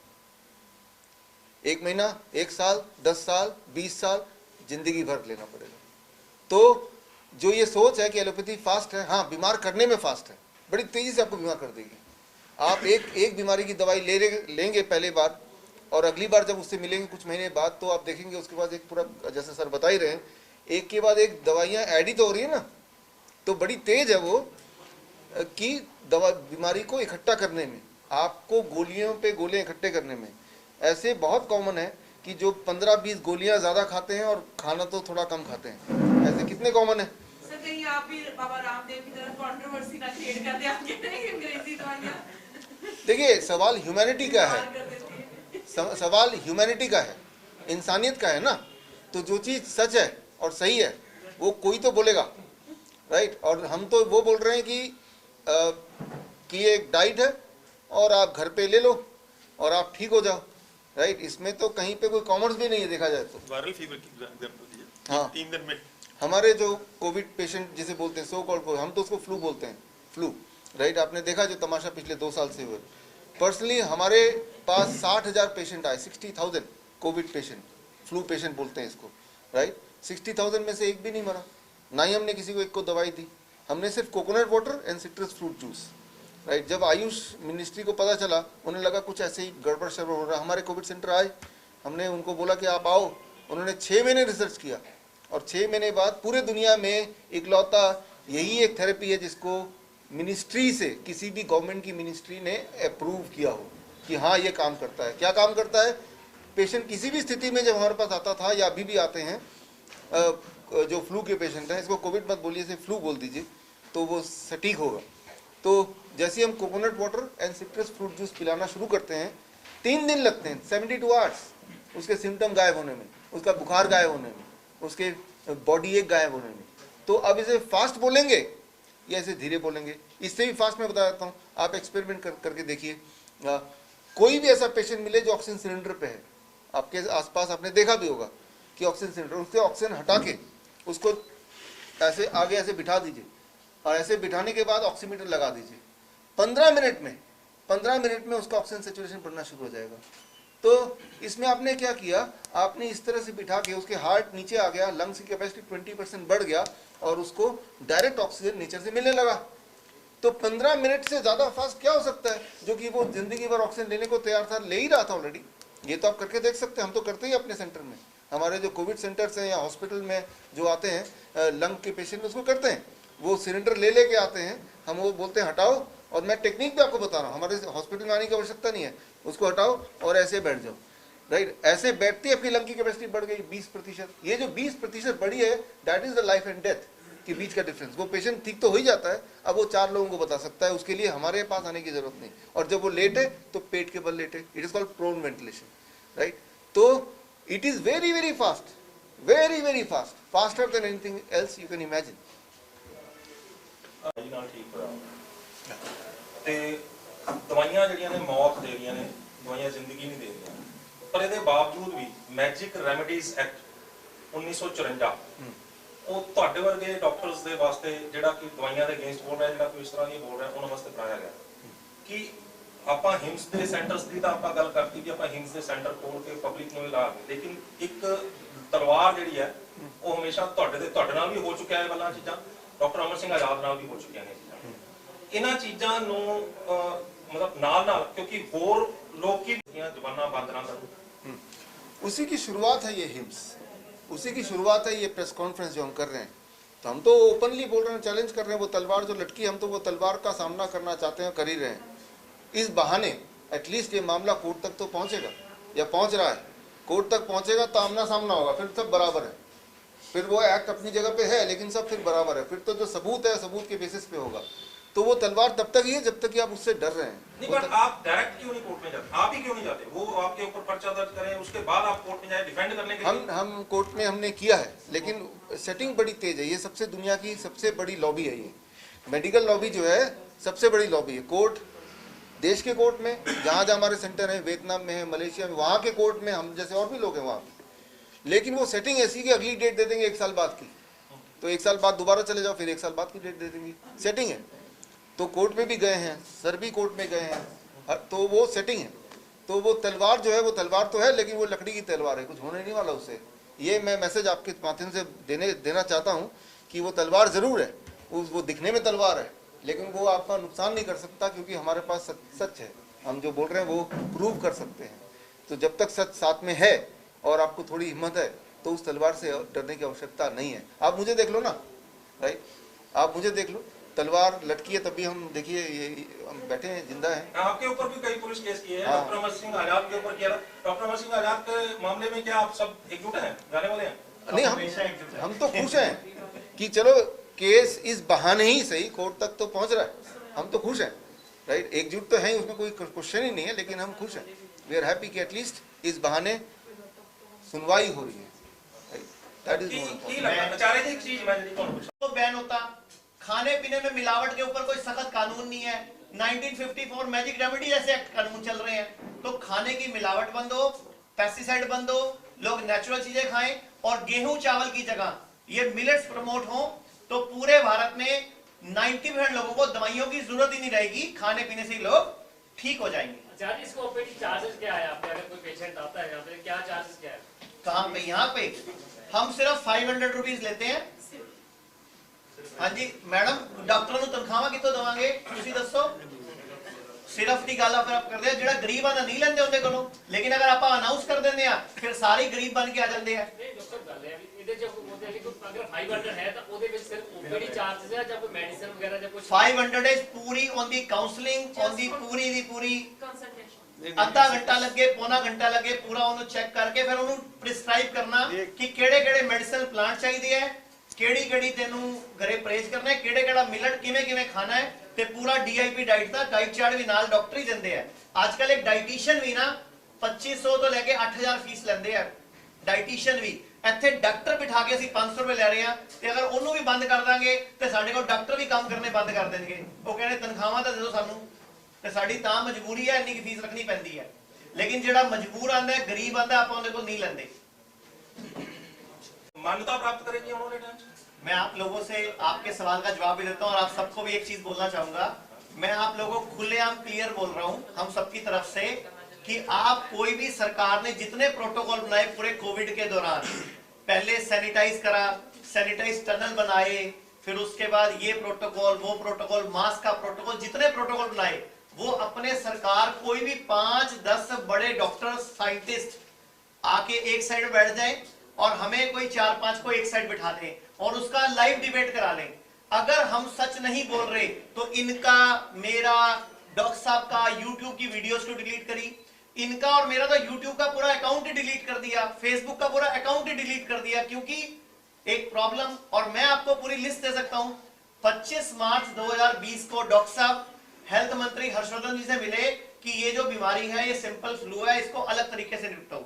1 महीना, 1 साल, 10 साल, 20 साल, जिंदगी भर लेना पड़ेगा। तो जो ये सोच है कि एलोपैथी फास्ट है, हाँ बीमार करने में फास्ट है, बड़ी तेजी से आपको बीमार कर देगी। आप एक बीमारी की दवाई लेंगे पहले बार, और अगली बार जब उससे मिलेंगे कुछ महीने बाद, तो आप देखेंगे उसके बाद एक पूरा, जैसे सर बता ही रहे हैं, एक के बाद एक दवाइयाँ ऐड ही तो हो रही है ना। तो बड़ी तेज है वो कि दवा बीमारी को इकट्ठा करने में, आपको गोलियों पे गोलियां इकट्ठे करने में। ऐसे बहुत कॉमन है कि जो 15-20 गोलियां ज़्यादा खाते हैं और खाना तो थोड़ा कम खाते हैं। ऐसे कितने कॉमन है?
सर कहीं आप भी बाबा रामदेव की तरह कंट्रोवर्सी ना क्रिएट कर दे, आपके अंग्रेजी दवाइयां।
देखिए, सवाल ह्यूमैनिटी का है, सवाल ह्यूमैनिटी का है, इंसानियत का है ना। तो जो चीज़ सच है और सही है वो कोई तो बोलेगा, राइट। और हम तो वो बोल रहे हैं कि ये एक डाइट है और आप घर पे ले लो और आप ठीक हो जाओ, राइट। इसमें तो कहीं पे कोई कॉमर्स भी नहीं है देखा जाए तो।
वायरल फीवर की एग्जांपल दीजिए।
हाँ,
3 दिन में
हमारे जो कोविड पेशेंट जिसे बोलते हैं, सो कॉल्ड, हम तो उसको फ्लू बोलते हैं, फ्लू, राइट। आपने देखा जो तमाशा पिछले 2 साल से हुए। पर्सनली हमारे पास 60,000 पेशेंट आए, 60,000 कोविड पेशेंट, फ्लू पेशेंट बोलते हैं इसको, राइट। 60,000 में से एक भी नहीं मरा, ना ही हमने किसी को एक को दवाई दी। हमने सिर्फ coconut water and citrus fruit juice, right. जब आयुष मिनिस्ट्री को पता चला, उन्हें लगा कुछ ऐसे ही गड़बड़ शड़बड़ हो रहा है, हमारे कोविड सेंटर आए, हमने उनको बोला कि आप आओ। उन्होंने 6 महीने रिसर्च किया, और 6 महीने बाद पूरे दुनिया में इकलौता यही एक थेरेपी है जिसको मिनिस्ट्री से, किसी भी गवर्नमेंट की मिनिस्ट्री ने अप्रूव किया हो कि हाँ ये काम करता है। क्या काम करता है? पेशेंट किसी भी स्थिति में जब हमारे पास आता था या अभी भी आते हैं, जो फ्लू के पेशेंट हैं, इसको कोविड मत बोलिए, इसे फ्लू बोल दीजिए तो वो सटीक होगा। तो जैसे हम coconut water and citrus fruit juice पिलाना शुरू करते हैं, 3 दिन लगते हैं, 72 आवर्स, उसके सिम्टम गायब होने में, उसका बुखार गायब होने में, उसके बॉडी एक गायब होने में। तो अब इसे फास्ट बोलेंगे या इसे धीरे बोलेंगे? इससे भी फास्ट मैं बता देता हूँ, आप एक्सपेरिमेंट करके देखिए। कोई भी ऐसा पेशेंट मिले जो ऑक्सीजन सिलेंडर पे है, आपके आसपास आपने देखा भी होगा कि ऑक्सीजन सिलेंडर, उससे ऑक्सीजन हटा के उसको ऐसे आगे ऐसे बिठा दीजिए, और ऐसे बिठाने के बाद ऑक्सीमीटर लगा दीजिए। 15 मिनट में उसका ऑक्सीजन सेचुरेशन बढ़ना शुरू हो जाएगा। तो इसमें आपने क्या किया, आपने इस तरह से बिठा के उसके हार्ट नीचे आ गया, लंग्स की कैपेसिटी 20% बढ़ गया, और उसको डायरेक्ट ऑक्सीजन नेचर से मिलने लगा। तो 15 मिनट से ज़्यादा फास्ट क्या हो सकता है? जो कि वो जिंदगी भर ऑक्सीजन लेने को तैयार था, ले ही रहा था ऑलरेडी। ये तो आप करके देख सकते हैं, हम तो करते ही अपने सेंटर में। हमारे जो कोविड सेंटर्स हैं या हॉस्पिटल में जो आते हैं लंग के पेशेंट, उसको करते हैं, वो सिलेंडर ले के आते हैं, हम वो बोलते हैं हटाओ, और मैं टेक्निक भी आपको बता रहा हूँ, हमारे हॉस्पिटल में आने की आवश्यकता नहीं है, उसको हटाओ और ऐसे बैठ जाओ, राइट। ऐसे बैठते ही आपकी लंग की कैपेसिटी बढ़ गई 20%। ये जो 20% बढ़ी है, that is the life and death, के बीच का डिफरेंस। वो पेशेंट ठीक तो हो ही जाता है, अब वो 4 लोगों को बता सकता है, उसके लिए हमारे पास आने की जरूरत नहीं। और जब वो लेटे तो पेट के बल लेटे, it is called prone ventilation, right. तो it is very very fast, very very fast, faster than anything else you can imagine.
ਨਾਲ ਠੀਕ ਹੋਇਆ ਤੇ ਦਵਾਈਆਂ ਜਿਹੜੀਆਂ ਨੇ ਮੌਤ ਦੇ ਰਹੀਆਂ ਨੇ, ਦਵਾਈਆਂ ਜ਼ਿੰਦਗੀ ਨਹੀਂ ਦੇ ਰਹੀਆਂ, ਪਰ ਇਹਦੇ ਬਾਵਜੂਦ ਵੀ ਮੈਜਿਕ ਰੈਮੇਡੀਜ਼ ਐਕਟ 1954 ਉਹ ਤੁਹਾਡੇ ਵਰਗੇ ਡਾਕਟਰਸ ਦੇ ਵਾਸਤੇ ਜਿਹੜਾ ਕਿ ਦਵਾਈਆਂ ਦੇ ਅਗੇਂਸਟ ਬੋਲ ਰਿਹਾ, ਜਿਹੜਾ ਕੋਈ ਇਸ ਤਰ੍ਹਾਂ ਨਹੀਂ ਬੋਲ ਰਿਹਾ, ਉਹਨਾਂ ਵਾਸਤੇ ਬਣਾਇਆ ਗਿਆ ਕਿ ਆਪਾਂ ਹਿਮਸ ਦੇ ਸੈਂਟਰਸ ਦੀ ਤਾਂ ਆਪਾਂ ਗੱਲ ਕਰਤੀ ਕਿ ਆਪਾਂ ਹਿਮਸ ਦੇ ਸੈਂਟਰ ਖੋਲ ਕੇ ਪਬਲਿਕ ਨੂੰ ਲਾ ਕੇ, ਲੇਕਿਨ ਇੱਕ ਤਲਵਾਰ ਜਿਹੜੀ ਹੈ ਉਹ ਹਮੇਸ਼ਾ ਤੁਹਾਡੇ ਨਾਲ ਵੀ ਹੋ ਚੁੱਕਿਆ ਹੈ ਵਾਲਾ ਚੀਜ਼ਾਂ, ਡਾਕਟਰ ਅਮਰ ਸਿੰਘ ਆਜ਼ਾਦ ਨਾਲ ਵੀ ਹੋ ਚੁੱਕੀਆਂ ਨੇ ਚੀਜ਼ਾਂ। ਇਹਨਾਂ ਚੀਜ਼ਾਂ ਨੂੰ मतलब नाल क्योंकि होर लोग की जबाना बंद ना करो।
उसी की शुरुआत है ये हिम्स, उसी की शुरुआत है ये प्रेस कॉन्फ्रेंस जो हम कर रहे हैं। तो हम तो ओपनली बोल रहे हैं, चैलेंज कर रहे हैं, वो तलवार जो लटकी हम तो वो तलवार का सामना करना चाहते हैं, कर ही रहे हैं। इस बहाने एटलीस्ट ये मामला कोर्ट तक तो पहुंचेगा या पहुंच रहा है, कोर्ट तक पहुंचेगा तो आमना सामना होगा, फिर सब बराबर है, फिर वो एक्ट अपनी जगह पे है लेकिन सब फिर बराबर है, फिर तो जो सबूत है सबूत के बेसिस पे होगा। तो वो तलवार तब तक ही है जब तक कि आप उससे डर रहे हैं।
नहीं, पर आप डायरेक्ट क्यों नहीं कोर्ट में जाते? आप ही क्यों नहीं जाते? वो आपके ऊपर पर्चा दर्ज करें, उसके बाद आप कोर्ट में जाए डिफेंड करने के लिए।
हम कोर्ट में हमने किया है, लेकिन सेटिंग बड़ी तेज है। ये सबसे दुनिया की सबसे बड़ी लॉबी है, ये मेडिकल लॉबी जो है सबसे बड़ी लॉबी है। कोर्ट, देश के कोर्ट में जहाँ जहाँ हमारे सेंटर हैं, वियतनाम में है, मलेशिया में, वहाँ के कोर्ट में हम जैसे और भी लोग हैं वहाँ, लेकिन वो सेटिंग ऐसी कि अगली डेट दे देंगे 1 साल बाद की, तो 1 साल बाद दोबारा चले जाओ, फिर 1 साल बाद की डेट दे देंगे, सेटिंग है। तो कोर्ट में भी गए हैं, सर भी कोर्ट में गए हैं, तो वो सेटिंग है। तो वो तलवार जो है वो तलवार तो है, लेकिन वो लकड़ी की तलवार है, कुछ होने नहीं वाला उससे। ये मैं मैसेज आपके माध्यम से देना चाहता हूँ कि वो तलवार ज़रूर है, वो दिखने में तलवार है, लेकिन वो आपका नुकसान नहीं कर सकता, क्योंकि हमारे पास सच है, हम जो बोल रहे हैं वो प्रूव कर सकते हैं। तो जब तक सच साथ में है और आपको थोड़ी हिम्मत है तो उस तलवार से डरने की आवश्यकता नहीं है। आप मुझे देख लो ना, राइट, आप मुझे देख लो, तलवार लटकी है तभी हम देखिए ये हम बैठे हैं, जिंदा हैं।
आपके ऊपर भी कई पुलिस केस किए हैं, डॉक्टर अमर सिंह आजाद के ऊपर किया। डॉक्टर अमर सिंह आजाद के मामले में क्या आप सब एकजुट हैं, जाने वाले हैं?
नहीं, हम तो खुश हैं कि चलो केस इस बहाने ही सही कोर्ट तक तो पहुंच रहा है, हम तो खुश हैं, राइट। एकजुट तो है, उसमें कोई क्वेश्चन ही नहीं है, लेकिन हम खुश हैं, वी आर हैप्पी कि एटलीस्ट इस बहाने सुनवाई हो रही है, दैट इज मोर।
आचार्य जी एक चीज मैं
तो बैन होता, खाने पीने में मिलावट के ऊपर कोई सख्त कानून नहीं है, 1954 मैजिक रेमेडी जैसे एक्ट कानून चल रहे हैं, तो खाने की मिलावट बंद हो, पेस्टिसाइड बंद हो, लोग नेचुरल चीजें खाएं, और गेहूं चावल की जगह ये मिलेट्स प्रमोट हो, तो पूरे भारत में 90% लोगों को दवाइयों की जरूरत ही नहीं रहेगी, खाने पीने से ही लोग ठीक हो जाएंगे।
अच्छा, इसको ओपीडी चार्जेस क्या है आपके? अगर कोई पेशेंट आता है यहाँ पे, क्या चार्जेस क्या है?
कहाँ पे? यहाँ पे हम सिर्फ 500 रुपीज लेते हैं। हाँ जी मैडम, डॉक्टर तनखावा कितों देवांगे तुसी दसो? सिर्फ की गल फिर आप करते हैं, जो गरीब आंदा नहीं लेंदे उनके कोलों, लेकिन अगर आप अनाउंस कर देंगे फिर सारे गरीब बन के आ जाते हैं।
नहीं डॉक्टर गल है ਇਹਦੇ ਚ ਉਹਦੇ ਲਈ ਅਗਰ 500 ਹੈ ਤਾਂ ਉਹਦੇ ਵਿੱਚ ਸਿਰਫ ਓਪੀਡੀ ਚਾਰजेस ਹੈ ਜਾਂ ਕੋਈ ਮੈਡੀਸਿਨ ਵਗੈਰਾ ਜਾਂ ਕੁਝ?
500 इज पूरी on the counselling, on the पूरी दी पूरी
कंसल्टेशन
आधा घंटा लगे, पौना घंटा लगे, पूरा ਉਹਨੂੰ ਚੈੱਕ ਕਰਕੇ ਫਿਰ ਉਹਨੂੰ प्रिस्क्राइब करना कि ਕਿਹੜੇ-ਕਿਹੜੇ ਮੈਡੀਸਨ ਪਲਾਂਟ ਚਾਹੀਦੇ ਹੈ, ਕਿਹੜੀ-ਕਿਹੜੀ ਤੈਨੂੰ ਘਰੇ ਪ੍ਰੇਸ ਕਰਨਾ ਹੈ, ਕਿਹੜੇ-ਕਿਹੜਾ ਮਿਲਟ ਕਿਵੇਂ-ਕਿਵੇਂ ਖਾਣਾ ਹੈ, ਤੇ ਪੂਰਾ ਡੀਆਈਪੀ ਡਾਈਟ ਦਾ ਡਾਈਟ ਚਾਰਟ ਵੀ ਨਾਲ ਡਾਕਟਰ ਹੀ ਦਿੰਦੇ ਆ। ਅੱਜ ਕੱਲ ਇੱਕ ਡਾਈਟੀਸ਼ੀਅਨ ਵੀ ਨਾ 2500 ਤੋਂ ਲੈ ਕੇ 8000 ਫੀਸ ਲੈਂਦੇ ਆ, ਡਾਈਟੀਸ਼ੀਅਨ ਵੀ। ਇੱਥੇ ਡਾਕਟਰ ਬਿਠਾ ਕੇ ਅਸੀਂ 500 ਰੁਪਏ ਲੈ ਰਹੇ ਆ, ਤੇ ਅਗਰ ਉਹਨੂੰ ਵੀ ਬੰਦ ਕਰ ਦਾਂਗੇ ਤੇ ਸਾਡੇ ਕੋਲ ਡਾਕਟਰ ਵੀ ਕੰਮ ਕਰਨੇ ਬੰਦ ਕਰ ਦੇਣਗੇ। ਉਹ ਕਹਿੰਦੇ ਤਨਖਾਹਾਂ ਤਾਂ ਦੇ ਦਿਓ ਸਾਨੂੰ, ਤੇ ਸਾਡੀ ਤਾਂ ਮਜਬੂਰੀ ਹੈ, ਇੰਨੀ ਫੀਸ ਰੱਖਣੀ ਪੈਂਦੀ ਹੈ। ਲੇਕਿਨ ਜਿਹੜਾ ਮਜਬੂਰ ਆਂਦਾ ਹੈ, ਗਰੀਬ ਆਂਦਾ, ਆਪਾਂ ਉਹਦੇ ਕੋਲ ਨਹੀਂ ਲੈਂਦੇ।
मान्यता प्राप्त करेगी उन्होंने डांस?
मैं आप लोगों से आपके सवाल का जवाब भी देता हूं, और आप सबको भी एक चीज बोलना चाहूंगा। मैं आप लोगों को खुलेआम क्लियर बोल रहा हूं हम सबकी तरफ से कि आप कोई भी, सरकार ने जितने प्रोटोकॉल बनाए पूरे कोविड के दौरान, पहले सैनिटाइज करा, सैनिटाइज टनल बनाए, फिर उसके बाद ये प्रोटोकॉल, वो प्रोटोकॉल, मास्क का प्रोटोकॉल, जितने प्रोटोकॉल बनाए वो अपने सरकार कोई भी 5-10 बड़े डॉक्टर साइंटिस्ट आके एक साइड बैठ जाए और हमें कोई 4-5 को एक साइड बिठा दें और उसका लाइव डिबेट करा लें। अगर हम सच नहीं बोल रहे तो इनका, मेरा, डॉक्टर साहब का YouTube की वीडियोस को डिलीट करी, इनका और मेरा तो YouTube का पूरा अकाउंट ही डिलीट कर दिया, फेसबुक का पूरा अकाउंट ही डिलीट कर दिया, क्योंकि एक प्रॉब्लम, और मैं आपको पूरी लिस्ट दे सकता हूं। 25 मार्च 2020 को डॉक्टर साहब हेल्थ मंत्री हर्षवर्धन जी से मिले कि ये जो बीमारी है ये सिंपल फ्लू है, इसको अलग तरीके से निपटाओ।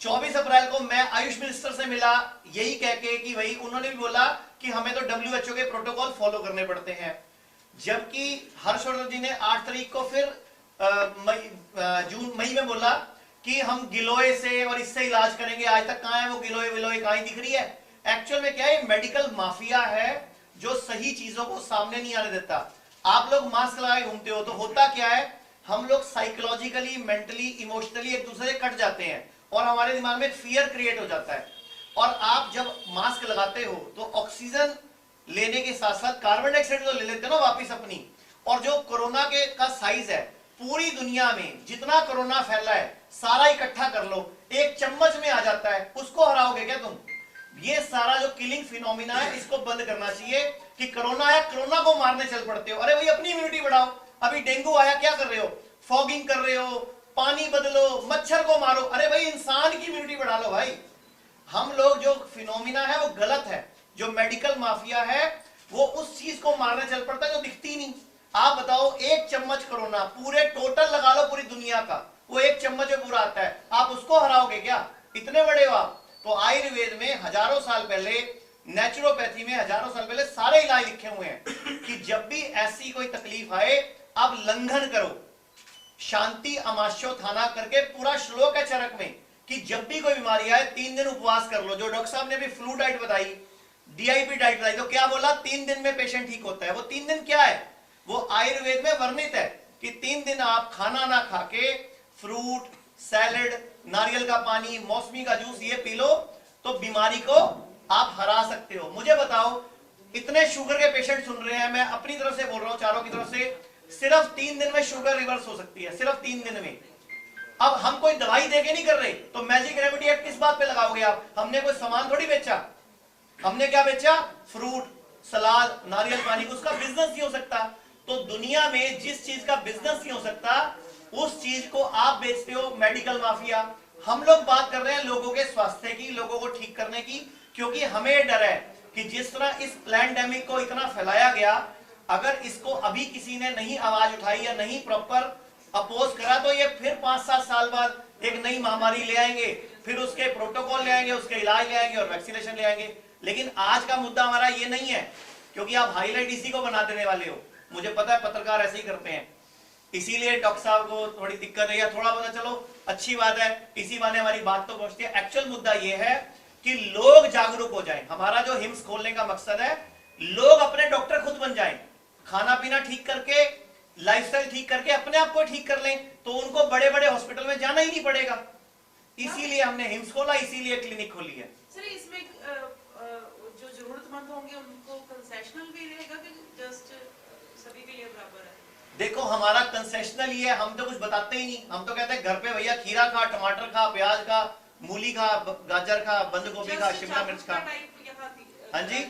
24 अप्रैल को मैं आयुष मिनिस्टर से मिला, यही कह के कि भाई उन्होंने भी बोला कि हमें तो WHO के प्रोटोकॉल फॉलो करने पड़ते हैं। जबकि हर्षवर्धन जी ने 8 तारीख को फिर मई में बोला कि हम गिलोय से और इससे इलाज करेंगे। आज तक कहां है वो गिलोय विलोय, कहां दिख रही है? एक्चुअल में क्या है, मेडिकल माफिया है जो सही चीजों को सामने नहीं आने देता। आप लोग मास्क लगाए घूमते हो तो होता क्या है, हम लोग साइकोलॉजिकली, मेंटली, इमोशनली एक दूसरे से कट जाते हैं और हमारे दिमाग में एक फियर क्रिएट हो जाता है। और आप जब मास्क लगाते हो तो ऑक्सीजन लेने के साथ साथ कार्बन डाइऑक्साइड तो ले लेते हो ना वापिस अपनी। और जो कोरोना के का साइज है, पूरी दुनिया में जितना कोरोना फैला है सारा इकट्ठा कर लो, एक चम्मच में आ जाता है। उसको हराओगे क्या तुम? ये सारा जो किलिंग फिनोमिना है इसको बंद करना चाहिए कि कोरोना है, कोरोना को मारने चल पड़ते हो। अरे भाई अपनी इम्यूनिटी बढ़ाओ। अभी डेंगू आया, क्या कर रहे हो? फॉगिंग कर रहे हो, पानी बदलो, मच्छर को मारो। अरे भाई इंसान की इम्यूनिटी बढ़ा लो भाई। हम लोग जो फिनोमिना है वो गलत है। जो मेडिकल माफिया है वो उस चीज को मारने चल पड़ता है जो दिखती नहीं। आप बताओ, एक चम्मच कोरोना पूरे टोटल लगा लो पूरी दुनिया का, वो एक चम्मच में पूरा आता है, आप उसको हराओगे क्या? इतने बड़े हो आप। तो आयुर्वेद में हजारों साल पहले, नेचुरोपैथी में हजारों साल पहले सारे इलाज लिखे हुए हैं कि जब भी ऐसी कोई तकलीफ आए आप लंघन करो, शांति अमाश्योत्थाना करके पूरा श्लोक है चरक में कि जब भी कोई बीमारी आए 3 दिन उपवास कर लो। जो डॉक्टर साहब ने भी फ्लू डाइट बताई, DIP डाइट बताई, तो क्या बोला? 3 दिन में पेशेंट ठीक होता है। वो 3 दिन क्या है? वो आयुर्वेद में वर्णित है कि 3 दिन आप खाना ना खा के फ्रूट, सैलेड, नारियल का पानी, मौसमी का जूस ये पी लो तो बीमारी को आप हरा सकते हो। मुझे बताओ, इतने शुगर के पेशेंट सुन रहे हैं, मैं अपनी तरफ से बोल रहा हूं, चारों की तरफ से, सिर्फ 3 दिन में शुगर रिवर्स हो सकती है, सिर्फ 3 दिन में। अब हम कोई दवाई देके नहीं कर रहे, तो मैजिक रेमेडी एक्ट किस बात पे लगाओगे आप? हमने कोई सामान थोड़ी बेचा। हमने क्या बेचा? फ्रूट, सलाद, नारियल पानी। उसका बिजनेस नहीं हो सकता। तो दुनिया में जिस चीज का बिजनेस नहीं हो सकता उस चीज को आप बेचते हो, मेडिकल माफिया। हम लोग बात कर रहे हैं लोगों के स्वास्थ्य की, लोगों को ठीक करने की, क्योंकि हमें डर है कि जिस तरह इस पैंडेमिक को इतना फैलाया गया, अगर इसको अभी किसी ने नहीं आवाज उठाई या नहीं प्रॉपर अपोज करा तो ये फिर 5-7 साल बाद एक नई महामारी ले आएंगे, फिर उसके प्रोटोकॉल ले आएंगे, उसके इलाज ले आएंगे और वैक्सीनेशन ले आएंगे। लेकिन आज का मुद्दा हमारा ये नहीं है, क्योंकि आप हाईलाइट इसी को बना देने वाले हो। मुझे पता है पत्रकार ऐसे ही करते हैं, इसीलिए डॉक्टर साहब को थोड़ी दिक्कत है या थोड़ा बहुत चलो अच्छी बात है, इसी बहाने हमारी बात तो पहुंचती है। एक्चुअल मुद्दा ये है कि लोग जागरूक हो जाएं। हमारा जो हिम्स खोलने का मकसद है, लोग अपने डॉक्टर खुद बन जाएं, खाना पीना ठीक करके, लाइफस्टाइल ठीक करके अपने आप को ठीक कर लें, तो उनको बड़े बड़े हॉस्पिटल में जाना ही नहीं पड़ेगा। इसीलिए हमने हिम्स खोला, इसीलिए क्लिनिक खोली है।
सर इसमें जो जरूरतमंद होंगे उनको कंसेशनल भी रहेगा कि जस्ट सभी के लिए बराबर है?
देखो, हमारा कंसेशनल ही है, हम तो कुछ बताते ही नहीं। हम तो कहते हैं घर पे भैया खीरा खा, टमाटर खा, प्याज खा, मूली खा, गाजर खा, बंद गोभी खा, शिमला मिर्च खा। हाँ जी,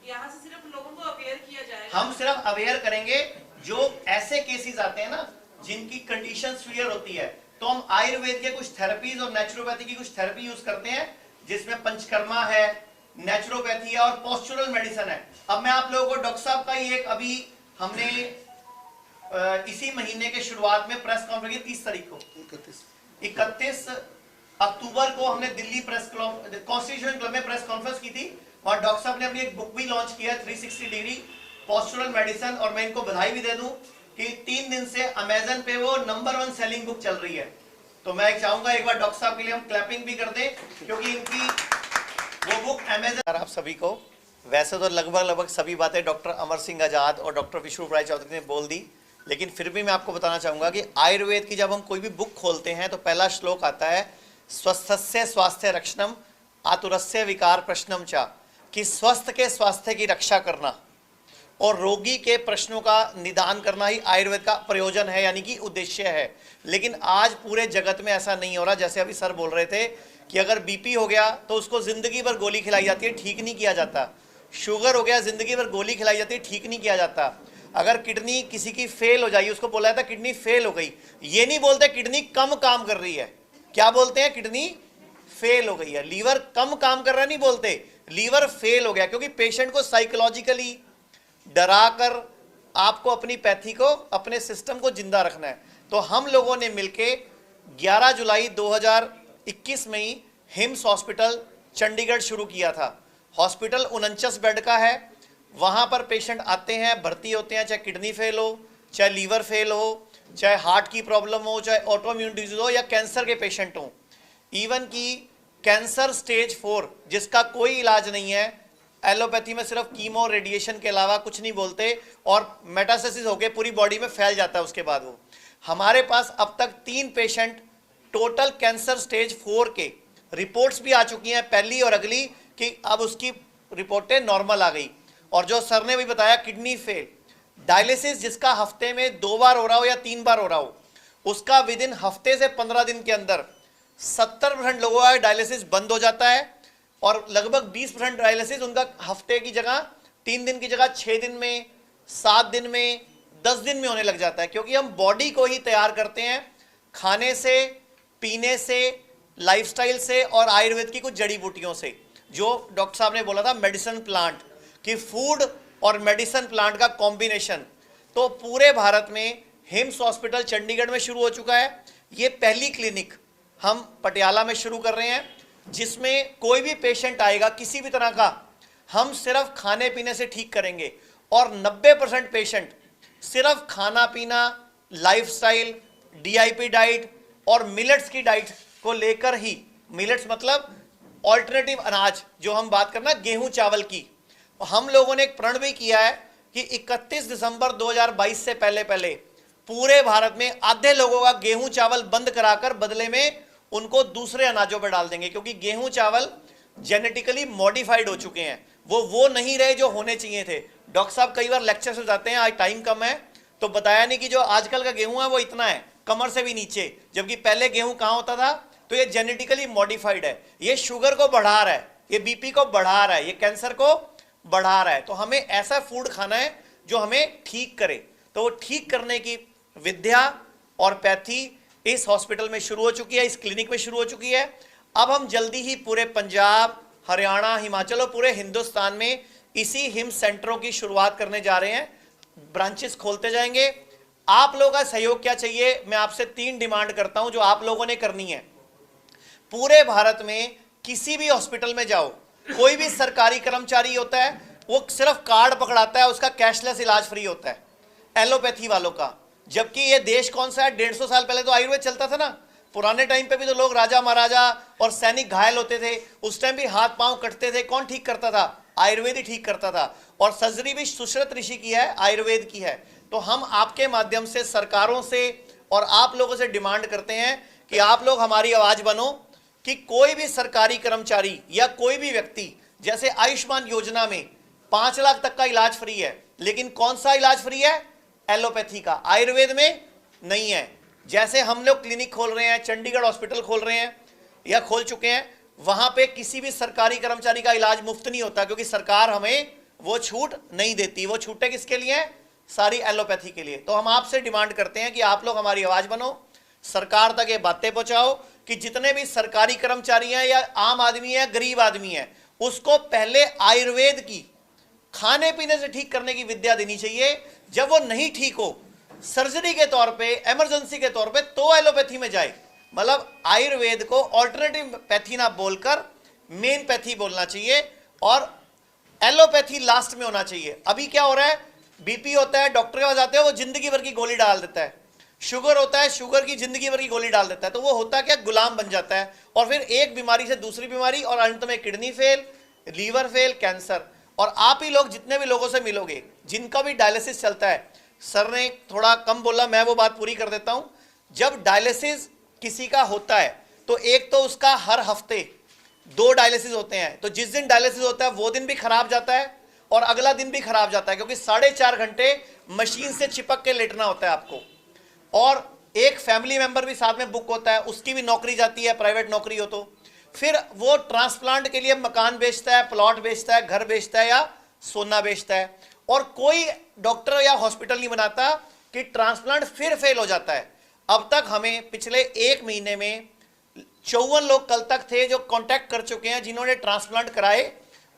यहाँ से सिर्फ लोगों को अवेयर किया जाएगा।
हम सिर्फ अवेयर करेंगे। जो ऐसे केसेस आते हैं ना जिनकी कंडीशन सीवियर होती है, तो हम आयुर्वेद के कुछ थेरेपीज और नेचुरोपैथी की कुछ थेरेपी यूज करते हैं, जिसमें पंचकर्मा है, नेचुरोपैथी है और पोस्चुरल मेडिसिन है। अब मैं आप लोगों को डॉक्टर साहब का ही एक, अभी हमने इसी महीने के शुरुआत में प्रेस कॉन्फ्रेंस की 30 तारीख को 31 अक्टूबर को हमने दिल्ली प्रेस कॉन्स्टिट्यूशन क्लब में प्रेस कॉन्फ्रेंस की थी। और डॉक्टर साहब ने अपनी एक बुक भी लॉन्च किया है, 360 डिग्री पोस्चुरल मेडिसिन। और मैं इनको बधाई भी दे दूं कि 3 दिन से अमेजन पे वो नंबर 1 सेलिंग बुक चल रही है। तो मैं चाहूंगा एक बार डॉक्टर साहब के लिए हम क्लैपिंग भी कर दें, क्योंकि इनकी वो बुक अमेजन। आप सभी को वैसे तो लगभग सभी बातें डॉक्टर अमर सिंह आजाद और डॉक्टर विष्णु राय चौधरी ने बोल दी, लेकिन फिर भी मैं आपको बताना चाहूंगा कि आयुर्वेद की जब हम कोई भी बुक खोलते हैं तो पहला श्लोक आता है, स्वस्थस्य स्वास्थ्य रक्षणम आतुरस्य विकार प्रश्नम चा, कि स्वस्थ के स्वास्थ्य की रक्षा करना और रोगी के प्रश्नों का निदान करना ही आयुर्वेद का प्रयोजन है, यानी कि उद्देश्य है। लेकिन आज पूरे जगत में ऐसा नहीं हो रहा। जैसे अभी सर बोल रहे थे कि अगर बीपी हो गया तो उसको जिंदगी भर गोली खिलाई जाती है, ठीक नहीं किया जाता। शुगर हो गया, जिंदगी भर गोली खिलाई जाती है, ठीक नहीं किया जाता। अगर किडनी किसी की फेल हो जाएगी, उसको बोला जाता है किडनी फेल हो गई, ये नहीं बोलते किडनी कम काम कर रही है, क्या बोलते हैं? किडनी फेल हो गई है। लीवर कम काम कर रहा है नहीं बोलते, लीवर फेल हो गया, क्योंकि पेशेंट को साइकोलॉजिकली डरा कर आपको अपनी पैथी को, अपने सिस्टम को जिंदा रखना है। तो हम लोगों ने मिलके 11 जुलाई 2021 में ही हिम्स हॉस्पिटल चंडीगढ़ शुरू किया था। हॉस्पिटल 49 बेड का है। वहाँ पर पेशेंट आते हैं, भर्ती होते हैं, चाहे किडनी फेल हो, चाहे लीवर फेल हो, चाहे हार्ट की प्रॉब्लम हो, चाहे ऑटोइम्यून डिजीज हो, या कैंसर के पेशेंट हो। इवन की कैंसर स्टेज 4 जिसका कोई इलाज नहीं है, एलोपैथी में सिर्फ कीमो रेडिएशन के अलावा कुछ नहीं बोलते, और मेटास्टेसिस होकर पूरी बॉडी में फैल जाता है उसके बाद वो। हमारे पास अब तक 3 पेशेंट टोटल कैंसर स्टेज 4 के रिपोर्ट्स भी आ चुकी हैं, पहली और अगली, कि अब उसकी रिपोर्टें नॉर्मल आ गई। और जो सर ने भी बताया किडनी फेल, डायलिसिस जिसका हफ्ते में 2 बार हो रहा हो या 3 बार हो रहा हो, उसका विद इन हफ्ते से 15 दिन के अंदर 70% लोगों का डायलिसिस बंद हो जाता है, और लगभग 20% डायलिसिस उनका हफ्ते की जगह 3 दिन की जगह 6 दिन में, 7 दिन में, 10 दिन में होने लग जाता है। क्योंकि हम बॉडी को ही तैयार करते हैं खाने से, पीने से, लाइफस्टाइल से, और आयुर्वेद की कुछ जड़ी बूटियों से, जो डॉक्टर साहब ने बोला था मेडिसिन प्लांट, कि फूड और मेडिसिन प्लांट का कॉम्बिनेशन। तो पूरे भारत में हिम्स हॉस्पिटल चंडीगढ़ में शुरू हो चुका है। ये पहली क्लिनिक हम पटियाला में शुरू कर रहे हैं, जिसमें कोई भी पेशेंट आएगा किसी भी तरह का, हम सिर्फ खाने पीने से ठीक करेंगे, और 90% पेशेंट सिर्फ खाना पीना, लाइफस्टाइल, DIP डाइट और मिलेट्स की डाइट को लेकर ही, मिलेट्स मतलब ऑल्टरनेटिव अनाज, जो हम बात करना गेहूं चावल की। हम लोगों ने एक प्रण भी किया है कि 31 दिसंबर 2022 से पहले पहले पूरे भारत में आधे लोगों का गेहूं चावल बंद कराकर बदले में उनको दूसरे अनाजों पर डाल देंगे, क्योंकि गेहूं चावल जेनेटिकली मॉडिफाइड हो चुके हैं, वो नहीं रहे जो होने चाहिए थे। डॉक्टर साहब कई बार लेक्चर से जाते हैं, आज टाइम कम है तो बताया नहीं कि जो आजकल का गेहूं है वो इतना है, कमर से भी नीचे, जबकि पहले गेहूं कहाँ होता था। तो ये जेनेटिकली मॉडिफाइड है, ये शुगर को बढ़ा रहा है, ये BP को बढ़ा रहा है, ये कैंसर को बढ़ा रहा है। तो हमें ऐसा फूड खाना है जो हमें ठीक करे। तो वो ठीक करने की विद्या और पैथी इस हॉस्पिटल में शुरू हो चुकी है, इस क्लिनिक में शुरू हो चुकी है। अब हम जल्दी ही पूरे पंजाब, हरियाणा, हिमाचल और पूरे हिंदुस्तान में इसी हिम्स सेंटरों की शुरुआत करने जा रहे हैं, ब्रांचेस खोलते जाएंगे। आप लोगों का सहयोग क्या चाहिए? मैं आपसे 3 डिमांड करता हूं जो आप लोगों ने करनी है। पूरे भारत में किसी भी हॉस्पिटल में जाओ, कोई भी सरकारी कर्मचारी होता है, वो सिर्फ कार्ड पकड़ाता है, उसका कैशलेस इलाज फ्री होता है एलोपैथी वालों का। जबकि ये देश कौन सा है? 150 साल पहले तो आयुर्वेद चलता था ना। पुराने टाइम पे भी तो लोग राजा महाराजा और सैनिक घायल होते थे, उस टाइम भी हाथ पांव कटते थे, कौन ठीक करता था? आयुर्वेद ही ठीक करता था। और सर्जरी भी सुश्रुत ऋषि की है, आयुर्वेद की है। तो हम आपके माध्यम से सरकारों से और आप लोगों से डिमांड करते हैं कि आप लोग हमारी आवाज बनो, कि कोई भी सरकारी कर्मचारी या कोई भी व्यक्ति, जैसे आयुष्मान योजना में 5 लाख तक का इलाज फ्री है, लेकिन कौन सा इलाज फ्री है? एलोपैथी का, आयुर्वेद में नहीं है। जैसे हम लोग क्लिनिक खोल रहे हैं, चंडीगढ़ हॉस्पिटल खोल रहे हैं या खोल चुके हैं, वहां पे किसी भी सरकारी कर्मचारी का इलाज मुफ्त नहीं होता, क्योंकि सरकार हमें वो छूट नहीं देती। वो छूटें किसके लिए? सारी एलोपैथी के लिए। तो हम आपसे डिमांड करते हैं कि आप लोग हमारी आवाज बनो, सरकार तक ये बातें पहुंचाओ कि जितने भी सरकारी कर्मचारी हैं या आम आदमी है, गरीब आदमी है, उसको पहले आयुर्वेद की खाने पीने से ठीक करने की विद्या देनी चाहिए। जब वो नहीं ठीक हो, सर्जरी के तौर पे, इमरजेंसी के तौर पे, तो एलोपैथी में जाए। मतलब आयुर्वेद को ऑल्टरनेटिव पैथी ना बोलकर मेन पैथी बोलना चाहिए, और एलोपैथी लास्ट में होना चाहिए। अभी क्या हो रहा है? BP होता है, डॉक्टर के पास आते हैं, वो जिंदगी भर की गोली डाल देता है। शुगर होता है, शुगर की जिंदगी भर की गोली डाल देता है। तो वो होता क्या? गुलाम बन जाता है, और फिर एक बीमारी से दूसरी बीमारी, और अंत में kidney fail, liver fail, cancer. और आप ही लोग जितने भी लोगों से मिलोगे जिनका भी डायलिसिस चलता है, सर ने थोड़ा कम बोला, मैं वो बात पूरी कर देता हूं। जब डायलिसिस किसी का होता है तो एक तो उसका हर हफ्ते 2 डायलिसिस होते हैं। तो जिस दिन डायलिसिस होता है वो दिन भी खराब जाता है और अगला दिन भी खराब जाता है, क्योंकि 4.5 घंटे मशीन से चिपक के लेटना होता है आपको। और एक फैमिली मेंबर भी साथ में बुक होता है, उसकी भी नौकरी जाती है, प्राइवेट नौकरी हो तो। फिर वो ट्रांसप्लांट के लिए मकान बेचता है, प्लॉट बेचता है, घर बेचता है या सोना बेचता है। और कोई डॉक्टर या हॉस्पिटल नहीं बनाता कि ट्रांसप्लांट फिर फेल हो जाता है। अब तक हमें पिछले 1 महीने में 54 लोग कल तक थे जो कांटेक्ट कर चुके हैं, जिन्होंने ट्रांसप्लांट कराए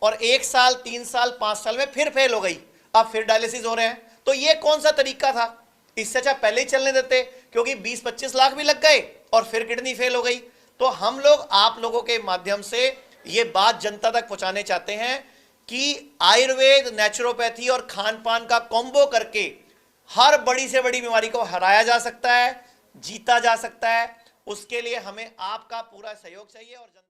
और 1 साल 3 साल 5 साल में फिर फेल हो गई, अब फिर डायलिसिस हो रहे हैं। तो ये कौन सा तरीका था? इससे अच्छा पहले ही चलने देते, क्योंकि 20-25 लाख भी लग गए और फिर किडनी फेल हो गई। तो हम लोग आप लोगों के माध्यम से ये बात जनता तक पहुंचाने चाहते हैं कि आयुर्वेद, नेचुरोपैथी और खान पान का कॉम्बो करके हर बड़ी से बड़ी बीमारी को हराया जा सकता है, जीता जा सकता है। उसके लिए हमें आपका पूरा सहयोग चाहिए और जनता